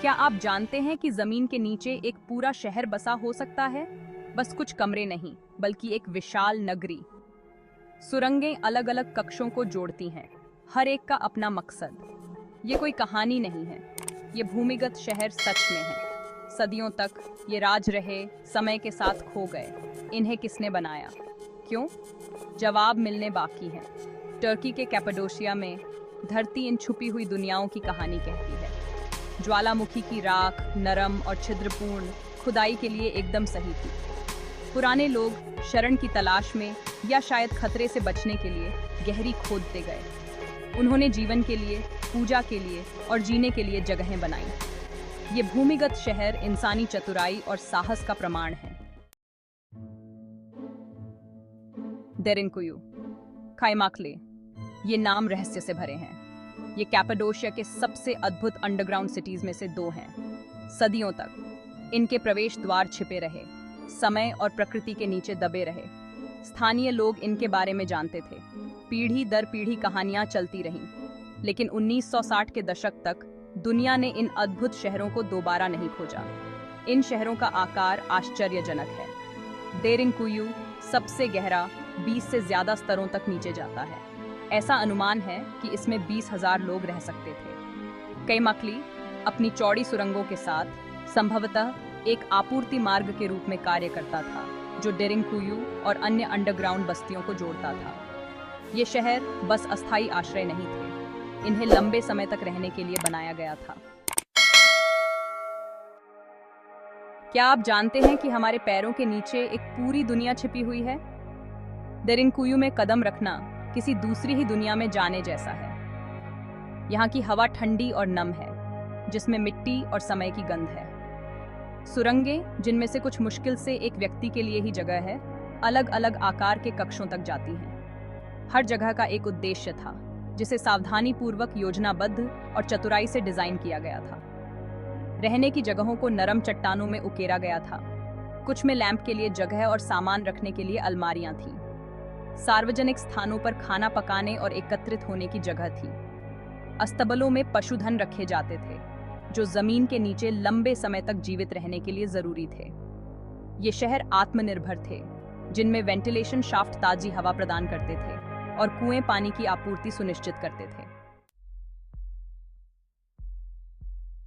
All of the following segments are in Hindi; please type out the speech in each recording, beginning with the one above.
क्या आप जानते हैं कि जमीन के नीचे एक पूरा शहर बसा हो सकता है? बस कुछ कमरे नहीं, बल्कि एक विशाल नगरी। सुरंगें अलग अलग कक्षों को जोड़ती हैं, हर एक का अपना मकसद। ये कोई कहानी नहीं है, ये भूमिगत शहर सच में है। सदियों तक ये राज रहे, समय के साथ खो गए। इन्हें किसने बनाया, क्यों? जवाब मिलने बाकी हैं। टर्की के कैपाडोशिया में धरती इन छुपी हुई दुनियाओं की कहानी कहती है। ज्वालामुखी की राख नरम और छिद्रपूर्ण खुदाई के लिए एकदम सही थी। पुराने लोग शरण की तलाश में या शायद खतरे से बचने के लिए गहरी खोदते गए। उन्होंने जीवन के लिए, पूजा के लिए और जीने के लिए जगहें बनाई। ये भूमिगत शहर इंसानी चतुराई और साहस का प्रमाण है। डेरिनकुयू, कायमाक्ले, ये नाम रहस्य से भरे हैं। ये कैपाडोशिया के सबसे अद्भुत अंडरग्राउंड सिटीज में से दो हैं। सदियों तक इनके प्रवेश द्वार छिपे रहे, समय और प्रकृति के नीचे दबे रहे। स्थानीय लोग इनके बारे में जानते थे, पीढ़ी दर पीढ़ी कहानियां चलती रहीं। लेकिन 1960 के दशक तक दुनिया ने इन अद्भुत शहरों को दोबारा नहीं खोजा। इन शहरों का आकार आश्चर्यजनक है। डेरिनकुयू सबसे गहरा 20 से ज्यादा स्तरों तक नीचे जाता है। ऐसा अनुमान है कि इसमें 20,000 लोग रह सकते थे। कायमाक्ले अपनी चौड़ी सुरंगों के साथ संभवतः एक आपूर्ति मार्ग के रूप में कार्य करता था, जो डेरिनकुयू और अन्य अंडरग्राउंड बस्तियों को जोड़ता था। ये शहर बस अस्थायी आश्रय नहीं थे, इन्हें लंबे समय तक रहने के लिए बनाया गया था। क्या आप जानते हैं कि हमारे पैरों के नीचे एक पूरी दुनिया छिपी हुई है? डेरिनकुयू में कदम रखना किसी दूसरी ही दुनिया में जाने जैसा है। यहाँ की हवा ठंडी और नम है, जिसमें मिट्टी और समय की गंध है। सुरंगें, जिनमें से कुछ मुश्किल से एक व्यक्ति के लिए ही जगह है, अलग अलग आकार के कक्षों तक जाती हैं। हर जगह का एक उद्देश्य था, जिसे सावधानीपूर्वक योजनाबद्ध और चतुराई से डिजाइन किया गया था। रहने की जगहों को नरम चट्टानों में उकेरा गया था। कुछ में लैंप के लिए जगह और सामान रखने के लिए अलमारियां थीं। सार्वजनिक स्थानों पर खाना पकाने और एकत्रित होने की जगह थी। अस्तबलों में पशुधन रखे जाते थे, जो जमीन के नीचे लंबे समय तक जीवित रहने के लिए जरूरी थे। ये शहर आत्मनिर्भर थे, जिनमें वेंटिलेशन शाफ्ट ताजी हवा प्रदान करते थे और कुएं पानी की आपूर्ति सुनिश्चित करते थे।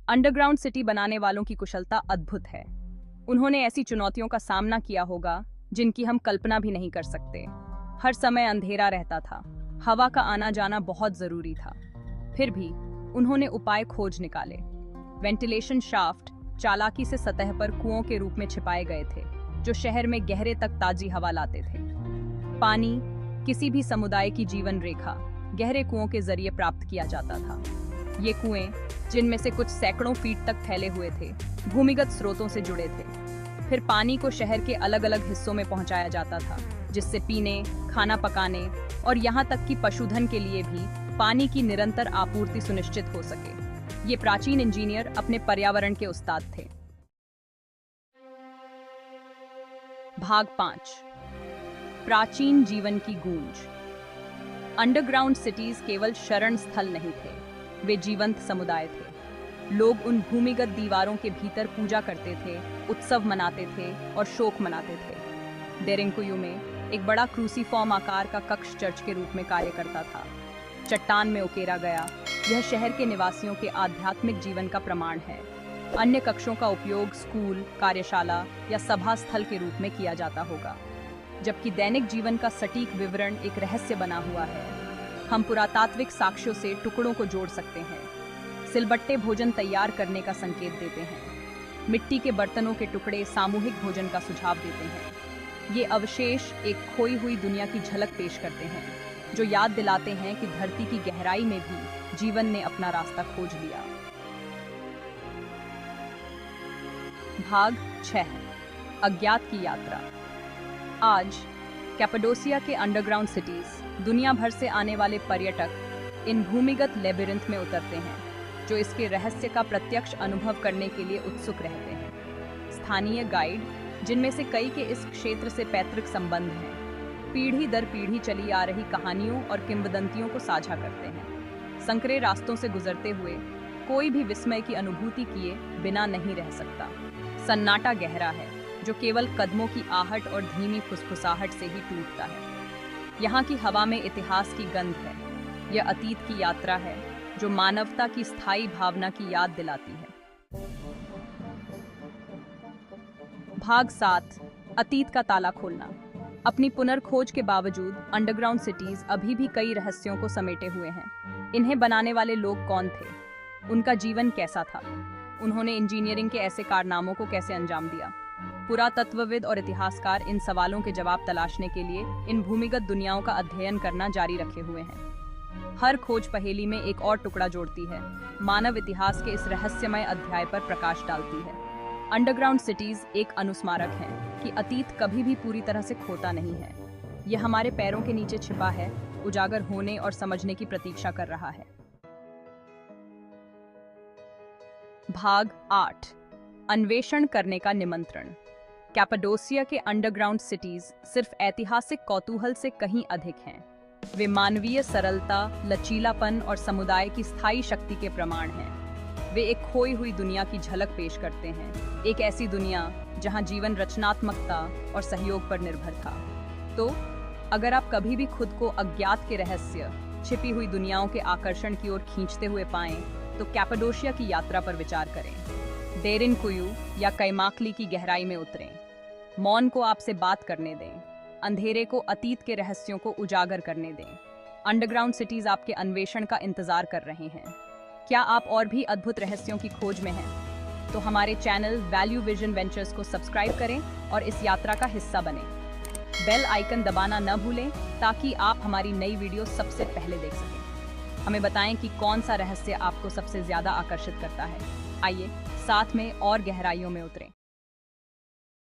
अंडरग्राउंड सिटी बनाने वालों की कुशलता अद्भुत है। उन्होंने ऐसी चुनौतियों का सामना किया होगा जिनकी हम कल्पना भी नहीं कर सकते। हर समय अंधेरा रहता था, हवा का आना जाना बहुत जरूरी था। फिर भी उन्होंने उपाय खोज निकाले। वेंटिलेशन शाफ्ट चालाकी से सतह पर कुओं के रूप में छिपाए गए थे, जो शहर में गहरे तक ताजी हवा लाते थे। पानी किसी भी समुदाय की जीवन रेखा गहरे कुओं के जरिए प्राप्त किया जाता था। ये कुएं, जिनमें से कुछ सैकड़ों फीट तक फैले हुए थे, भूमिगत स्रोतों से जुड़े थे। फिर पानी को शहर के अलग अलग हिस्सों में पहुंचाया जाता था, जिससे पीने, खाना पकाने और यहाँ तक कि पशुधन के लिए भी पानी की निरंतर आपूर्ति सुनिश्चित हो सके। ये प्राचीन इंजीनियर अपने पर्यावरण के उस्ताद थे। भाग 5, प्राचीन जीवन की गूंज। अंडरग्राउंड सिटीज केवल शरण स्थल नहीं थे, वे जीवंत समुदाय थे। लोग उन भूमिगत दीवारों के भीतर पूजा करते थे, उत्सव मनाते थे और शोक मनाते थे। डेरिनकुयू में एक बड़ा क्रूसीफॉर्म आकार का कक्ष चर्च के रूप में कार्य करता था। चट्टान में उकेरा गया, यह शहर के निवासियों के आध्यात्मिक जीवन का प्रमाण है। अन्य कक्षों का उपयोग स्कूल, कार्यशाला या सभा स्थल के रूप में किया जाता होगा, जबकि दैनिक जीवन का सटीक विवरण एक रहस्य बना हुआ है। हम पुरातात्विक साक्ष्यों से टुकड़ों को जोड़ सकते हैं। सिलबट्टे भोजन तैयार करने का संकेत देते हैं। मिट्टी के बर्तनों के टुकड़े सामूहिक भोजन का सुझाव देते हैं। ये अवशेष एक खोई हुई दुनिया की झलक पेश करते हैं, जो याद दिलाते हैं कि धरती की गहराई में भी जीवन ने अपना रास्ता खोज लिया। भाग 6, अज्ञात की यात्रा। आज कैपाडोसिया के अंडरग्राउंड सिटीज दुनिया भर से आने वाले पर्यटक इन भूमिगत लेबिरिंथ में उतरते हैं, जो इसके रहस्य का प्रत्यक्ष अनुभव करने के लिए उत्सुक रहते हैं। स्थानीय गाइड, जिनमें से कई के इस क्षेत्र से पैतृक संबंध हैं, पीढ़ी दर पीढ़ी चली आ रही कहानियों और किंवदंतियों को साझा करते हैं। संकरे रास्तों से गुजरते हुए कोई भी विस्मय की अनुभूति किए बिना नहीं रह सकता। सन्नाटा गहरा है, जो केवल कदमों की आहट और धीमी फुसफुसाहट से ही टूटता है। यहाँ की हवा में इतिहास की गंध है। यह अतीत की यात्रा है, जो मानवता की स्थायी भावना की याद दिलाती है। भाग 7, अतीत का ताला खोलना। अपनी पुनर्खोज के बावजूद अंडरग्राउंड सिटीज अभी भी कई रहस्यों को समेटे हुए हैं। इन्हें बनाने वाले लोग कौन थे? उनका जीवन कैसा था? उन्होंने इंजीनियरिंग के ऐसे कारनामों को कैसे अंजाम दिया? पुरातत्वविद और इतिहासकार इन सवालों के जवाब तलाशने के लिए इन भूमिगत दुनियाओं का अध्ययन करना जारी रखे हुए हैं। हर खोज पहेली में एक और टुकड़ा जोड़ती है, मानव इतिहास के इस रहस्यमय अध्याय पर प्रकाश डालती है। अंडरग्राउंड सिटीज एक अनुस्मारक है कि अतीत कभी भी पूरी तरह से खोता नहीं है। यह हमारे पैरों के नीचे छिपा है, उजागर होने और समझने की प्रतीक्षा कर रहा है। भाग 8, अन्वेषण करने का निमंत्रण। कैपाडोसिया के अंडरग्राउंड सिटीज सिर्फ ऐतिहासिक कौतूहल से कहीं अधिक हैं। वे मानवीय सरलता, लचीलापन और समुदाय की स्थायी शक्ति के प्रमाण हैं। वे एक खोई हुई दुनिया की झलक पेश करते हैं, एक ऐसी दुनिया जहां जीवन रचनात्मकता और सहयोग पर निर्भर था। तो अगर आप कभी भी खुद को अज्ञात के रहस्य, छिपी हुई दुनियाओं के आकर्षण की ओर खींचते हुए पाएं, तो कैपाडोशिया की यात्रा पर विचार करें। डेरिन कुयू या कैमाकली की गहराई में उतरें। मौन को आपसे बात करने दें, अंधेरे को अतीत के रहस्यों को उजागर करने दें। अंडरग्राउंड सिटीज आपके अन्वेषण का इंतजार कर रहे हैं। क्या आप और भी अद्भुत रहस्यों की खोज में हैं? तो हमारे चैनल वैल्यू विजन वेंचर्स को सब्सक्राइब करें और इस यात्रा का हिस्सा बनें। बेल आइकन दबाना न भूलें ताकि आप हमारी नई वीडियो सबसे पहले देख सकें। हमें बताएं कि कौन सा रहस्य आपको सबसे ज्यादा आकर्षित करता है। आइए साथ में और गहराइयों में उतरें।